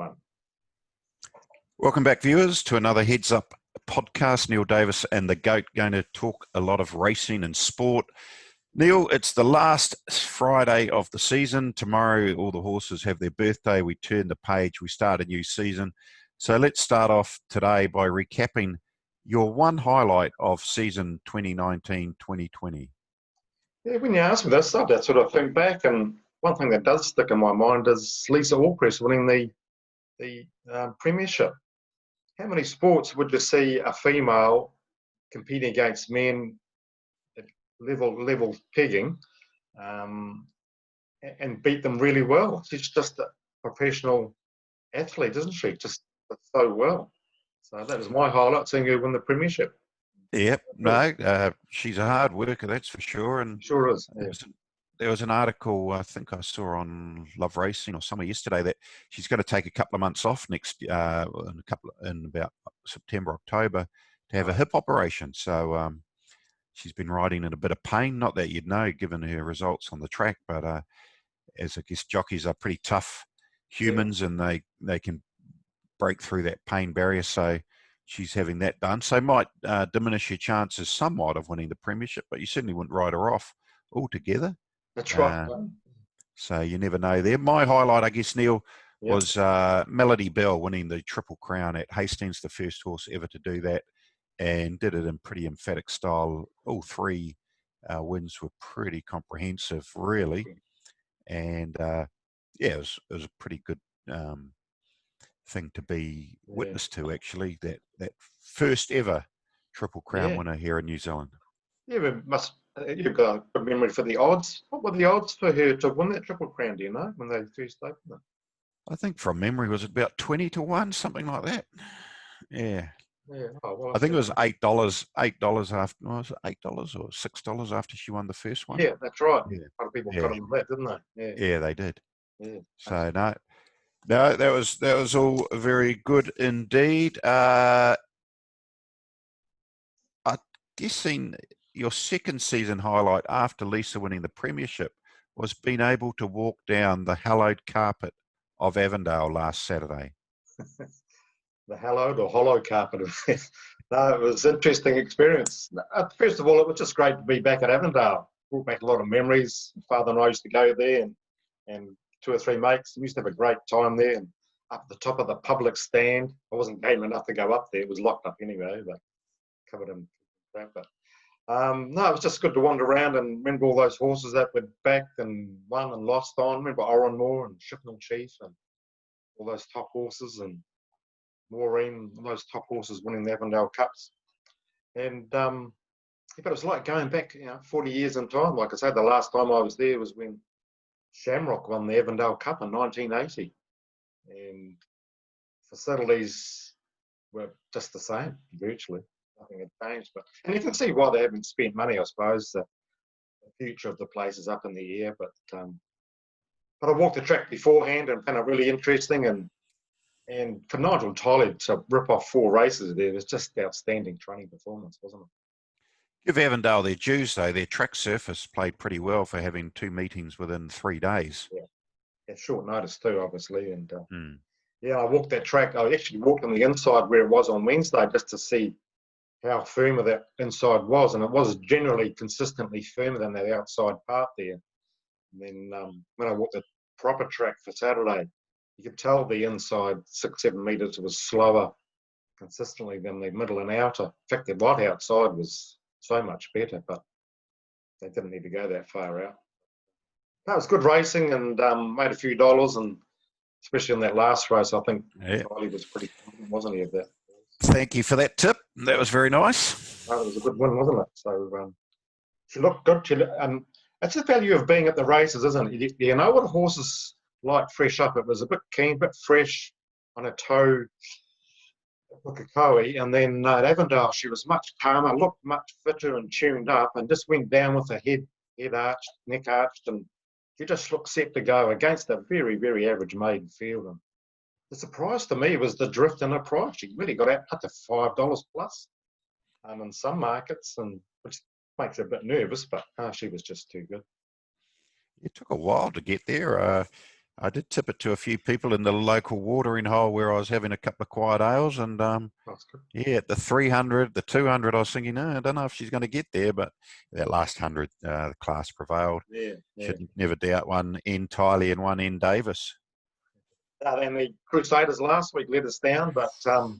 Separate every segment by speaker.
Speaker 1: one.
Speaker 2: Welcome back, viewers, to another Heads Up podcast. Neil Davis and the GOAT going to talk a lot of racing and sport. Neil, it's the last Friday of the season. Tomorrow, all the horses have their birthday. We turn the page. We start a new season. So let's start off today by recapping your one highlight of season 2019-2020.
Speaker 1: Yeah, when you ask me this, I just sort of think back, and one thing that does stick in my mind is Lisa Allcrest winning the premiership. How many sports would you see a female competing against men at level pegging and beat them really well? She's just a professional athlete, isn't she? Just so well. So that was my highlight, seeing her win the premiership.
Speaker 2: Yep, she's a hard worker, that's for sure. And
Speaker 1: sure is. Yeah.
Speaker 2: There was an article I think I saw on Love Racing or somewhere yesterday that she's going to take a couple of months off in about September, October to have a hip operation. So she's been riding in a bit of pain. Not that you'd know, given her results on the track, but as I guess jockeys are pretty tough humans, and they can break through that pain barrier. So she's having that done. So might diminish your chances somewhat of winning the premiership, but you certainly wouldn't write her off altogether.
Speaker 1: That's right.
Speaker 2: So you never know there. My highlight, I guess, Neil, was Melody Bell winning the Triple Crown at Hastings, the first horse ever to do that, and did it in pretty emphatic style. All three wins were pretty comprehensive, really. And, it was a pretty good thing to be witness to, actually, that first ever Triple Crown winner here in New Zealand.
Speaker 1: Yeah, you've got a good memory for the odds. What were the odds for her to win that Triple Crown, do you know, when they first opened it?
Speaker 2: I think from memory was about 20-1, something like that. Yeah.
Speaker 1: Yeah. Oh, well,
Speaker 2: I think it was $8 after, was it $8 or $6 after she won the first one?
Speaker 1: Yeah, that's right.
Speaker 2: Yeah.
Speaker 1: A lot of people got on that, didn't they?
Speaker 2: Yeah, they did.
Speaker 1: Yeah.
Speaker 2: So no, that was all very good indeed. I guess your second season highlight after Lisa winning the premiership was being able to walk down the hallowed carpet of Avondale last Saturday.
Speaker 1: The hallowed or hollow carpet. No, it was an interesting experience. First of all, it was just great to be back at Avondale. Brought back a lot of memories. Father and I used to go there, and two or three mates. We used to have a great time there. And up at the top of the public stand, I wasn't game enough to go up there. It was locked up anyway, but covered in that. But no, it was just good to wander around and remember all those horses that were backed and won and lost on. Remember Oran Moore and Shipman Chief and all those top horses, and Maureen, those top horses winning the Avondale Cups. And but it was like going back 40 years in time. Like I said, the last time I was there was when Shamrock won the Avondale Cup in 1980. And facilities were just the same, virtually. Nothing had changed. And you can see why they haven't spent money, I suppose. The future of the place is up in the air. But I walked the track beforehand and found it really interesting. And for Nigel Tyler to rip off 4 races there was just outstanding training performance, wasn't it?
Speaker 2: Give Avondale their dues, though. Their track surface played pretty well for having 2 meetings within 3 days.
Speaker 1: Yeah, at short notice too, obviously. And I walked that track. I actually walked on the inside where it was on Wednesday just to see how firm that inside was, and it was generally consistently firmer than that outside part there. And then when I walked the proper track for Saturday, you could tell the inside 6-7 metres was slower consistently than the middle and outer. In fact, the right outside was so much better, but they didn't need to go that far out. That was good racing, and made a few dollars, and especially in that last race, I think Charlie was pretty confident, wasn't he, of that?
Speaker 2: Thank you for that tip. That was very nice.
Speaker 1: It was a good win, wasn't it? So she looked good. That's the value of being at the races, isn't it? You know what a horse is like fresh up. It was a bit keen, a bit fresh on a toe, Pukekohe, and then at Avondale she was much calmer, looked much fitter and tuned up, and just went down with her head arched, neck arched, and she just looked set to go against a very, very average maiden field. And the surprise to me was the drift in her price. She really got out to $5 plus in some markets, and which makes her a bit nervous, but she was just too good.
Speaker 2: It took a while to get there. I did tip it to a few people in the local watering hole where I was having a couple of quiet ales, and
Speaker 1: That's good.
Speaker 2: yeah, at the 300, the 200, I was thinking, no, I don't know if she's going to get there, but that last 100, the class prevailed.
Speaker 1: Yeah, yeah.
Speaker 2: Should never doubt one N Tiley and one N Davis.
Speaker 1: And the Crusaders last week let us down, but it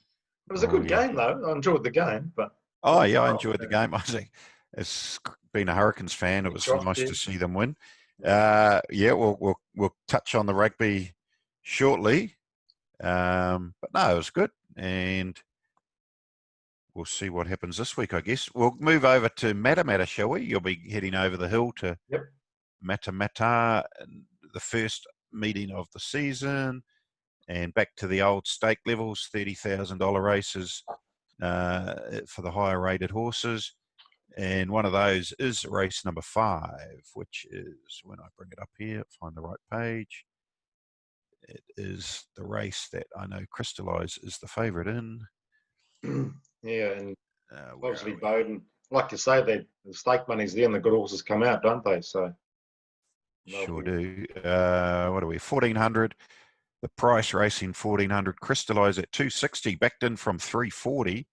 Speaker 1: was a good
Speaker 2: Yeah.
Speaker 1: game though. I enjoyed the game, but
Speaker 2: Oh, yeah, I enjoyed the game. I think, as being a Hurricanes fan, it was
Speaker 1: Shot,
Speaker 2: nice
Speaker 1: yeah.
Speaker 2: to see them win. Yeah, we'll touch on the rugby shortly, but no, it was good, and we'll see what happens this week, I guess. We'll move over to Matamata, shall we? You'll be heading over the hill to Matamata, the first meeting of the season, and back to the old stake levels, $30,000 races for the higher rated horses. And one of those is race number 5, which is, when I bring it up here, find the right page, it is the race that I know Crystallise is the favourite in.
Speaker 1: Yeah, and obviously Bowden, like you say, the stake money's there and the good horses come out, don't they? So
Speaker 2: sure do. What are we? 1,400. The price racing 1,400. Crystallise at 260, backed in from 340.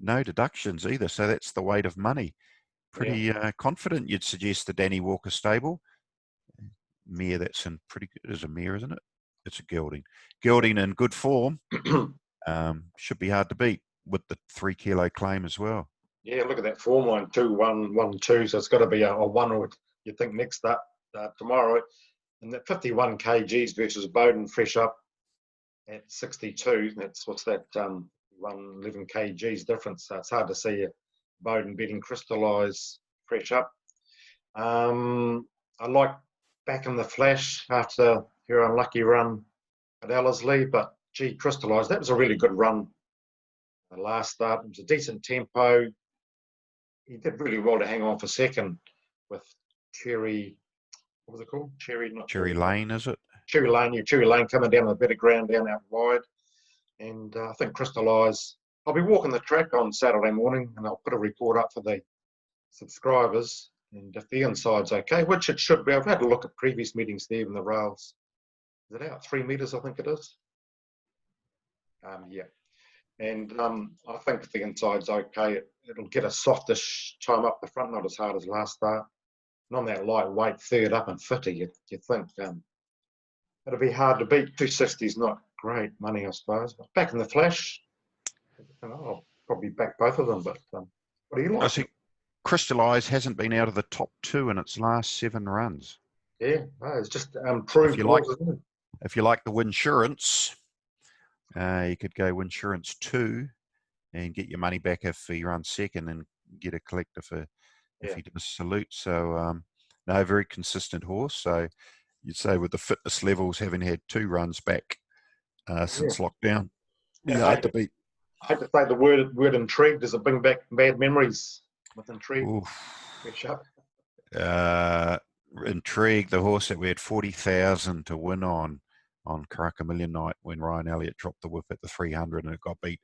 Speaker 2: No deductions either, so that's the weight of money. Pretty confident, you'd suggest, the Danny Walker stable. Mare that's in pretty good as a mare, isn't it? It's a gelding. Gelding in good form. Should be hard to beat with the 3 kilo claim as well.
Speaker 1: Yeah, look at that form line, 2-1, 1-2. So it's got to be a 1 or you think next up tomorrow. And that 51 kgs versus Bowden fresh up at 62. That's what's that 11 kgs difference. So it's hard to see Bowden beating Crystallise fresh up. I like Back in the Flash after her unlucky run at Ellerslie, but gee, Crystallise, that was a really good run. The last start, it was a decent tempo. He did really well to hang on for second with Cherry, what was it called?
Speaker 2: Cherry Lane, is it?
Speaker 1: Cherry Lane, yeah, Cherry Lane coming down a better ground down out wide. And I think Crystallise, I'll be walking the track on Saturday morning and I'll put a report up for the subscribers. And if the inside's okay, which it should be, I've had a look at previous meetings there in the rails. Is it out 3 meters? I think it is. Yeah. And I think if the inside's okay, it'll get a softish time up the front, not as hard as last start. And on that lightweight third up and 50, you think it'll be hard to beat. 260 is not great money, I suppose. But Back in the Flash, I'll probably back both of them. But what do you like?
Speaker 2: I think Crystallise hasn't been out of the top 2 in its last 7 runs.
Speaker 1: Yeah, it's just proved.
Speaker 2: If you like the Winsurance, you could go Winsurance 2 and get your money back if he runs second and get a collector for if he does Salute. So, no, very consistent horse. So you'd say with the fitness levels, having had 2 runs back since lockdown, he's hard to beat.
Speaker 1: I hate to say the word intrigued. Does it bring back bad memories with Intrigue?
Speaker 2: Intrigue, the horse that we had 40,000 to win on Karaka Million Night when Ryan Elliott dropped the whip at the 300 and it got beat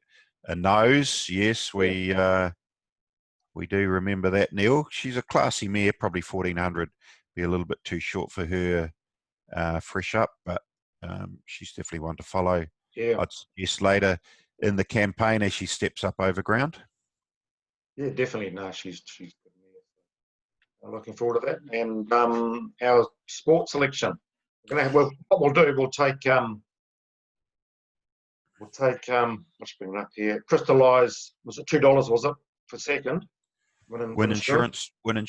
Speaker 2: a nose. Yes, we do remember that, Neil. She's a classy mare, probably 1,400. Be a little bit too short for her fresh up, but she's definitely one to follow.
Speaker 1: Yeah.
Speaker 2: I'd suggest later in the campaign as she steps up over ground.
Speaker 1: Yeah, definitely. No, she's good. I'm looking forward to that. And our sports selection. What we'll do, we'll take let's bring it up here. Crystallise, was it $2? Was it for second?
Speaker 2: Win insurance. Let me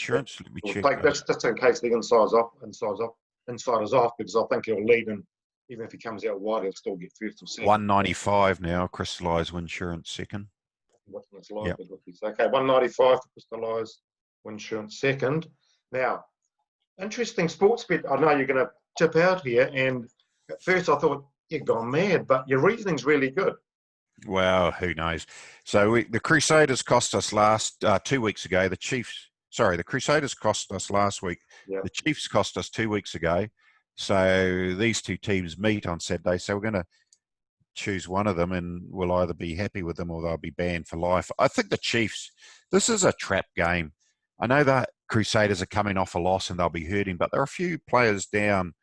Speaker 2: check.
Speaker 1: Take this just in case the inside's off, because I think he'll lead, and even if he comes out wide, he'll still get first or second.
Speaker 2: 195 now. Crystallise Winsurance second.
Speaker 1: Yep. Okay, 195 for Crystallise Winsurance second. Now, interesting sports bet. I know you're going to tip out here, and at first I thought you've gone mad, but your reasoning's really good.
Speaker 2: Well, who knows? So the Crusaders cost us 2 weeks ago. The Crusaders cost us last week.
Speaker 1: Yep.
Speaker 2: The Chiefs cost us 2 weeks ago. So these 2 teams meet on Saturday. So we're going to choose one of them, and we'll either be happy with them or they'll be banned for life. I think the Chiefs, this is a trap game. I know that Crusaders are coming off a loss and they'll be hurting, but there are a few players down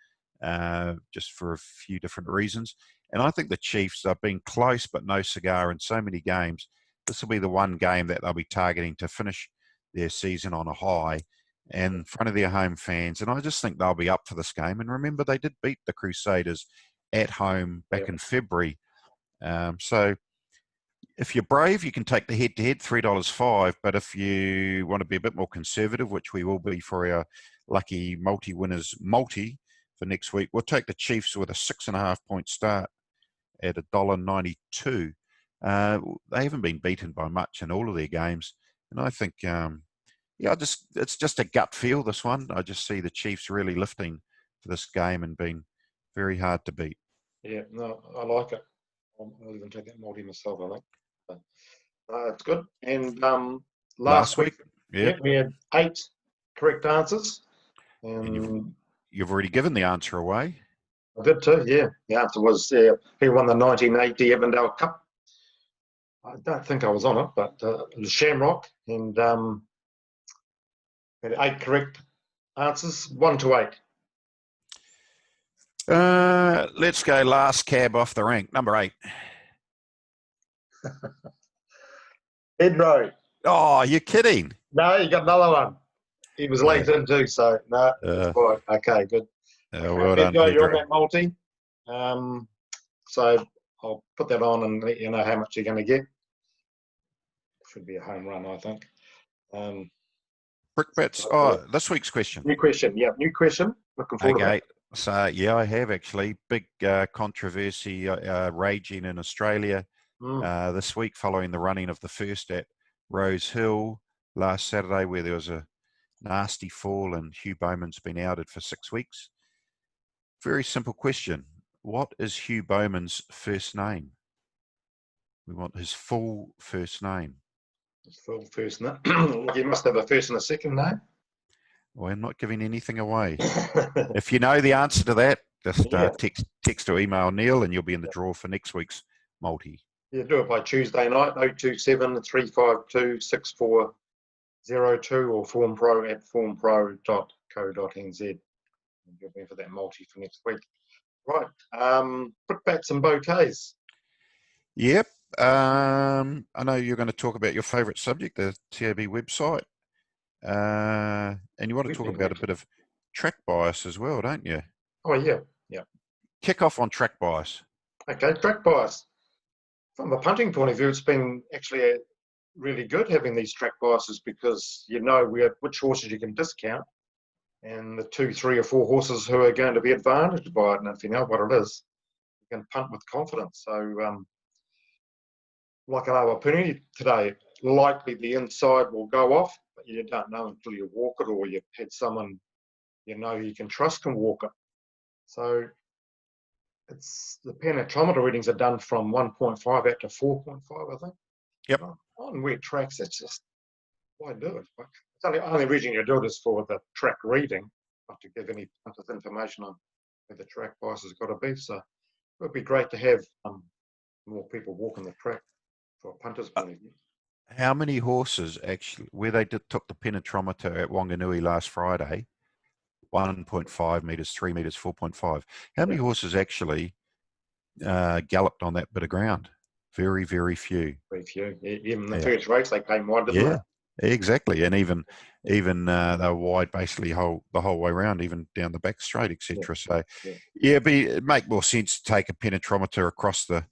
Speaker 2: just for a few different reasons. And I think the Chiefs have been close, but no cigar in so many games. This will be the one game that they'll be targeting to finish their season on a high in front of their home fans. And I just think they'll be up for this game. And remember, they did beat the Crusaders at home back in February. So if you're brave, you can take the head-to-head, $3.05. But if you want to be a bit more conservative, which we will be for our lucky multi-winners for next week, we'll take the Chiefs with a 6.5 point start at $1.92. They haven't been beaten by much in all of their games. And I think, it's just a gut feel, this one. I just see the Chiefs really lifting for this game and being very hard to beat.
Speaker 1: Yeah, no, I like it. I'll even take that multi myself, I think. It's good. And last week, we had 8 correct answers.
Speaker 2: And you've already given the answer away.
Speaker 1: I did too, yeah. The answer was who won the 1980 Avondale Cup. I don't think I was on it, but it was Shamrock, and had 8 correct answers, 1 to 8.
Speaker 2: Let's go last cab off the rank, number 8.
Speaker 1: Pedro.
Speaker 2: Oh, you're kidding.
Speaker 1: No, you got another one. He was late in too, so no, that's fine. Okay, good.
Speaker 2: Well done,
Speaker 1: Pedro.
Speaker 2: Pedro.
Speaker 1: You're on that multi. So I'll put that on and let you know how much you're going to get. Should be a home run, I think.
Speaker 2: Brickbats. This week's question.
Speaker 1: New question. Yeah, new question. Looking forward to it.
Speaker 2: So, yeah, I have actually. Big controversy raging in Australia this week following the running of the first at Rose Hill last Saturday, where there was a nasty fall and Hugh Bowman's been outed for 6 weeks. Very simple question. What is Hugh Bowman's first name? We want his full first name.
Speaker 1: His full first name. He must have a first and a second name.
Speaker 2: Well, I'm not giving anything away. If you know the answer to that, just text or email Neil and you'll be in the draw for next week's multi.
Speaker 1: Yeah, do it by Tuesday night, 027 352 6402 or formpro@formpro.co.nz. You'll be for that multi for next week. Right. Brickbats and bouquets.
Speaker 2: Yep. I know you're going to talk about your favourite subject, the TAB website. And you want to talk about a bit of track bias as well, don't you?
Speaker 1: Oh, yeah. Yeah.
Speaker 2: Kick off on track bias.
Speaker 1: Okay, track bias. From a punting point of view, it's been actually really good having these track biases because you know which horses you can discount and the 2, 3 or 4 horses who are going to be advantaged by it. And if you know what it is, you can punt with confidence. So, like an opportunity today, likely the inside will go off, but you don't know until you walk it or you've had someone you know you can trust can walk it. So it's the penetrometer readings are done from 1.5 out to 4.5, I think.
Speaker 2: Yep.
Speaker 1: On wet tracks, it's just, why do it? It's only reason you do it is for the track reading, not to give any information on where the track bias has got to be. So it would be great to have more people walking the track for a punter's point of view.
Speaker 2: How many horses actually, where they took the penetrometer at Wanganui last Friday, 1.5 metres, 3 metres, 4.5. How many horses actually galloped on that bit of ground? Very, very few.
Speaker 1: Very few. Even the first race, they came wide, didn't they?
Speaker 2: Exactly. And even they were wide basically the whole way around, even down the back straight, etc. So, it'd make more sense to take a penetrometer across the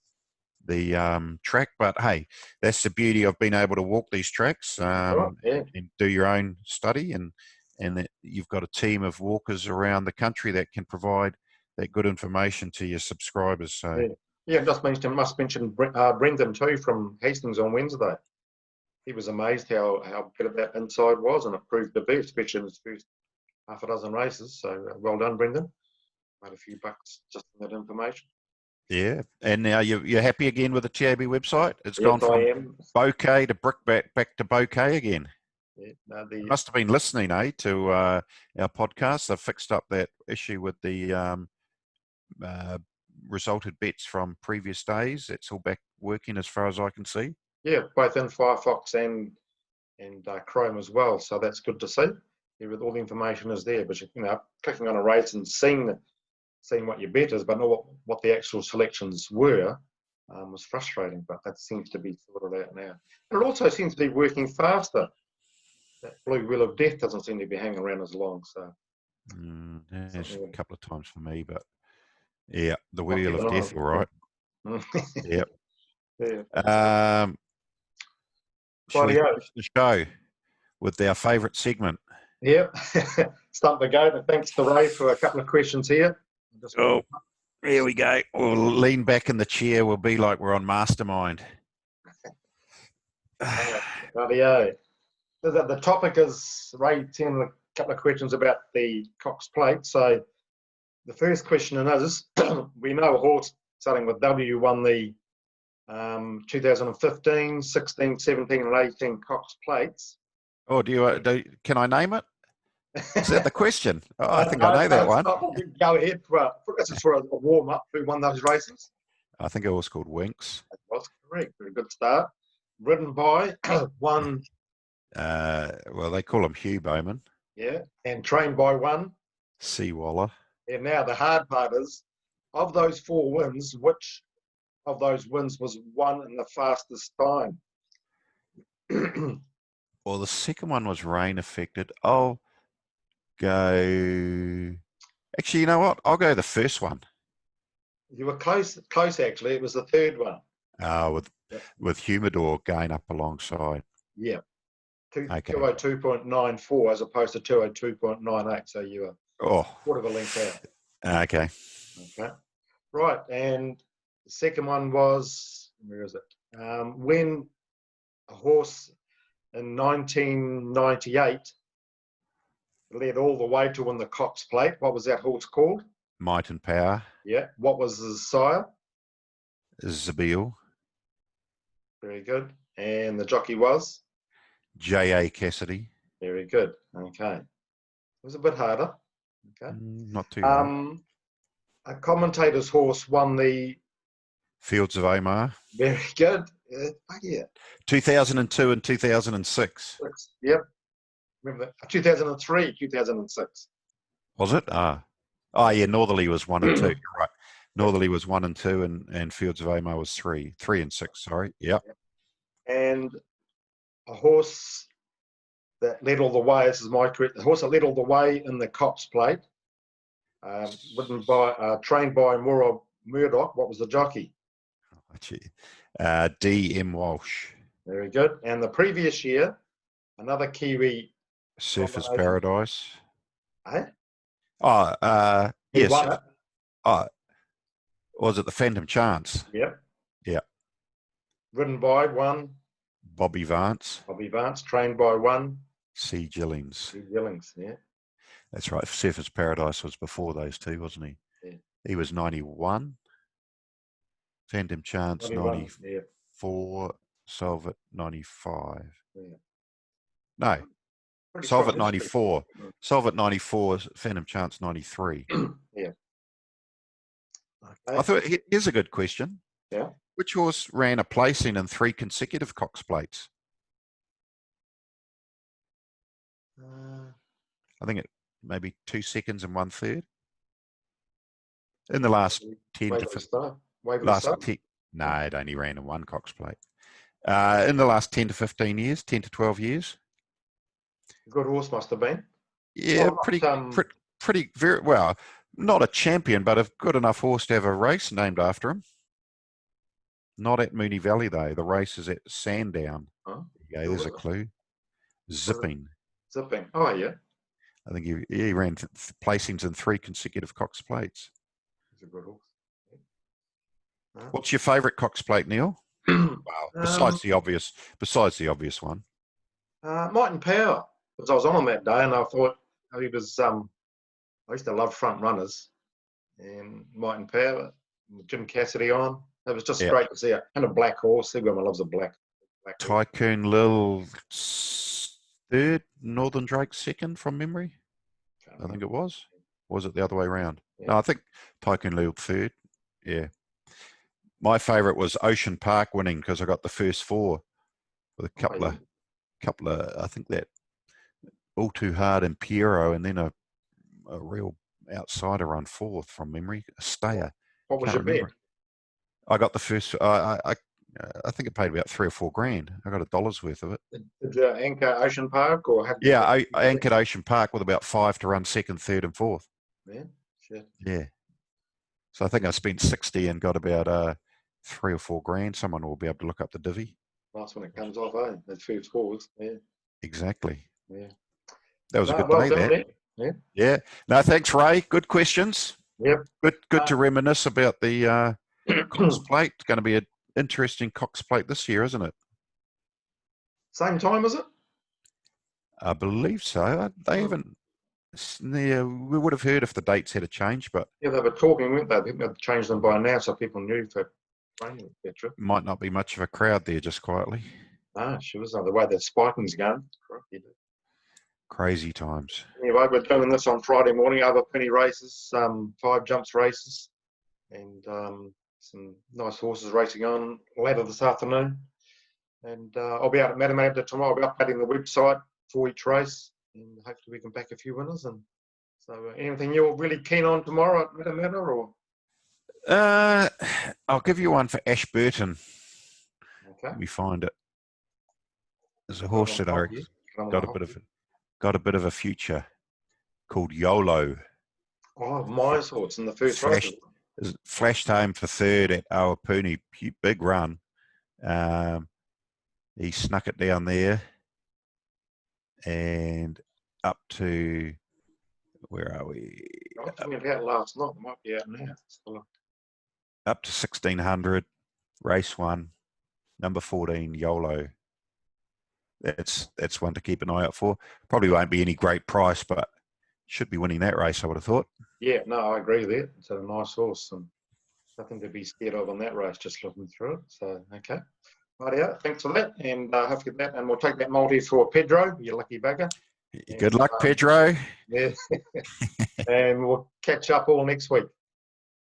Speaker 2: track. But hey, that's the beauty of being able to walk these tracks and do your own study, and that you've got a team of walkers around the country that can provide that good information to your subscribers. So
Speaker 1: must mention Brendan too from Hastings on Wednesday. He was amazed how good that inside was, and it proved to be, especially in his first half a dozen races. So well done, Brendan. Made a few bucks just on that information.
Speaker 2: Yeah, and now you're happy again with the TAB website? It's gone from bouquet to brickbat back to bouquet again. Yeah, you must have been listening, to our podcast. They've fixed up that issue with the resulted bets from previous days. It's all back working as far as I can see.
Speaker 1: Yeah, both in Firefox and Chrome as well. So that's good to see. All the information is there, but clicking on a race and seeing seeing what your bet is, but not what the actual selections were, was frustrating. But that seems to be sorted out now. And it also seems to be working faster. That blue wheel of death doesn't seem to be hanging around as long. So
Speaker 2: There's
Speaker 1: something
Speaker 2: a couple of times for me, but yeah, the
Speaker 1: I'll
Speaker 2: wheel
Speaker 1: keep
Speaker 2: of
Speaker 1: an eye
Speaker 2: death, all right.
Speaker 1: on.
Speaker 2: Yep.
Speaker 1: Yeah.
Speaker 2: Shall we
Speaker 1: Rightio.
Speaker 2: finish the show with our favourite segment?
Speaker 1: Yep. Stump the goat. And thanks to Ray for a couple of questions here.
Speaker 2: Oh, here we go. We'll lean back in the chair. We'll be like we're on Mastermind.
Speaker 1: Rightio. The topic is Ray sent a couple of questions about the Cox Plate. So the first question is, we know a horse starting with W won the 2015, 16, 17 and 18 Cox Plates.
Speaker 2: Oh, can I name it? Is that the question? Oh, I think I know that one.
Speaker 1: Go ahead. This is for a warm-up. Who won those races?
Speaker 2: I think it was called Winks.
Speaker 1: That was correct. Very good start. Ridden by one.
Speaker 2: Well, they call him Hugh Bowman.
Speaker 1: Yeah, and trained by one.
Speaker 2: Seawaller.
Speaker 1: And now the hard part is, of those 4 wins, which of those wins was won in the fastest time?
Speaker 2: Well, the second one was rain affected. I'll go. Actually, you know what? I'll go the first one.
Speaker 1: You were close actually. It was the third one.
Speaker 2: With Humidor going up alongside.
Speaker 1: Yeah.
Speaker 2: Okay.
Speaker 1: 202.94 as opposed to 202.98. So you were quarter of a length out.
Speaker 2: Okay.
Speaker 1: Okay. Right. And the second one was, where is it? When a horse in 1998 led all the way to win the Cox Plate, what was that horse called?
Speaker 2: Might and Power.
Speaker 1: Yeah. What was his sire?
Speaker 2: Zabeel.
Speaker 1: Very good. And the jockey was?
Speaker 2: J.A. Cassidy.
Speaker 1: Very good. Okay. It was a bit harder. Okay.
Speaker 2: Not too hard.
Speaker 1: A commentator's horse won the
Speaker 2: Fields of Omar.
Speaker 1: Very good. Yeah.
Speaker 2: 2002 and 2006.
Speaker 1: Yep. Remember that? 2003, 2006.
Speaker 2: Was it? Yeah. Northerly was 1 and 2. You're right. Northerly was 1 and 2, and Fields of Omar was 3 and 6. Sorry. Yep.
Speaker 1: And a horse that led all the way. This is my correct. The horse that led all the way in the Cox Plate, trained by Maura Murdoch. What was the jockey?
Speaker 2: D.M. Walsh.
Speaker 1: Very good. And the previous year, another Kiwi.
Speaker 2: Surfers Paradise.
Speaker 1: Eh?
Speaker 2: Yes.
Speaker 1: Won it.
Speaker 2: Was it the Phantom Chance?
Speaker 1: Yep.
Speaker 2: Yeah.
Speaker 1: Ridden by one.
Speaker 2: Bobby Vance.
Speaker 1: Trained by one.
Speaker 2: C. Gillings.
Speaker 1: C. Gillings, yeah.
Speaker 2: That's right. Surfers Paradise was before those two, wasn't he?
Speaker 1: Yeah.
Speaker 2: He was 91. Phantom Chance 94. Yeah. Solvet 95.
Speaker 1: Yeah.
Speaker 2: No. Solvet 94. Solvet 94. Phantom Chance 93.
Speaker 1: Yeah.
Speaker 2: Okay. I thought, here's a good question.
Speaker 1: Yeah.
Speaker 2: Which horse ran a placing in 3 consecutive Cox Plates? I think it maybe 2 seconds and 1/3. In the last 10 to 15. No, it only ran in 1 Cox Plate. In the last 10 to 15 years, 10 to 12 years.
Speaker 1: Good horse must have been.
Speaker 2: Yeah, pretty very well. Not a champion, but a good enough horse to have a race named after him. Not at Moonee Valley though. The race is at Sandown.
Speaker 1: Oh,
Speaker 2: there you go. There's a clue. Zipping.
Speaker 1: Zipping. Oh yeah.
Speaker 2: I think he ran placings in 3 consecutive Cox Plates.
Speaker 1: He's a good horse. Yeah.
Speaker 2: What's your favourite Cox Plate, Neil? Well, besides the obvious one.
Speaker 1: Might and Power. Because I was on him that day, and I thought he was. I used to love front runners, and Might and Power, Jim Cassidy on. It was just great to see it. And a black horse. Everyone loves a black
Speaker 2: Tycoon Lil 3rd, Northern Drake 2nd from memory. I think it was. Or was it the other way around? Yeah. No, I think Tycoon Lil 3rd. Yeah. My favourite was Ocean Park winning because I got the first 4 with a couple of I think that All Too Hard and Piero, and then a real outsider run fourth from memory. A stayer.
Speaker 1: What was
Speaker 2: Can't
Speaker 1: your bet?
Speaker 2: remember. I got the first. I think it paid about $3 or $4 grand. I got $1 worth of it.
Speaker 1: Did you anchor Ocean Park or have you?
Speaker 2: Yeah, I anchored Ocean Park with about 5 to run second, third, and fourth.
Speaker 1: Yeah, shit.
Speaker 2: Yeah. So I think I spent 60 and got about $3 or $4 grand. Someone will be able to look up the divvy.
Speaker 1: Nice when it comes off, eh? The first fours. Yeah.
Speaker 2: Exactly.
Speaker 1: Yeah.
Speaker 2: That was a good
Speaker 1: well
Speaker 2: day,
Speaker 1: done,
Speaker 2: that.
Speaker 1: Nick. Yeah.
Speaker 2: Yeah. No, thanks, Ray. Good questions.
Speaker 1: Yep.
Speaker 2: Good to reminisce about the Cox Plate. It's going to be an interesting Cox Plate this year, isn't it?
Speaker 1: Same time, is it?
Speaker 2: I believe so. They haven't. Yeah, we would have heard if the dates had a change, but
Speaker 1: Yeah, they were talking, weren't they? I think they've changed them by now so people knew for training, etc.
Speaker 2: might not be much of a crowd there just quietly.
Speaker 1: Ah, sure. The way the spiking's going.
Speaker 2: Crazy times.
Speaker 1: Anyway, we're doing this on Friday morning, other penny races, 5 jumps races, and some nice horses racing on later this afternoon. And I'll be out at Matamata tomorrow. I'll be updating the website for each race, and hopefully we can back a few winners. And so, anything you're really keen on tomorrow at Matamata, or?
Speaker 2: I'll give you one for Ashburton.
Speaker 1: Okay.
Speaker 2: Let me find it. There's a horse that I got a bit of a future called YOLO.
Speaker 1: Oh, my horse in the first race.
Speaker 2: Flashed home for third at Awapuni. Big run. He snuck it down there and up to, where are we?
Speaker 1: I think it out last night. It might be out now.
Speaker 2: Up to 1600, race 1, number 14, YOLO. That's one to keep an eye out for. Probably won't be any great price, but should be winning that race, I would have thought.
Speaker 1: Yeah, no, I agree with that. It's a nice horse and nothing to be scared of on that race, just looking through it. So, okay. Right out. Thanks for that. And hopefully that, and we'll take that multi for Pedro, you lucky bugger.
Speaker 2: Good luck, Pedro.
Speaker 1: Yeah. And we'll catch up all next week.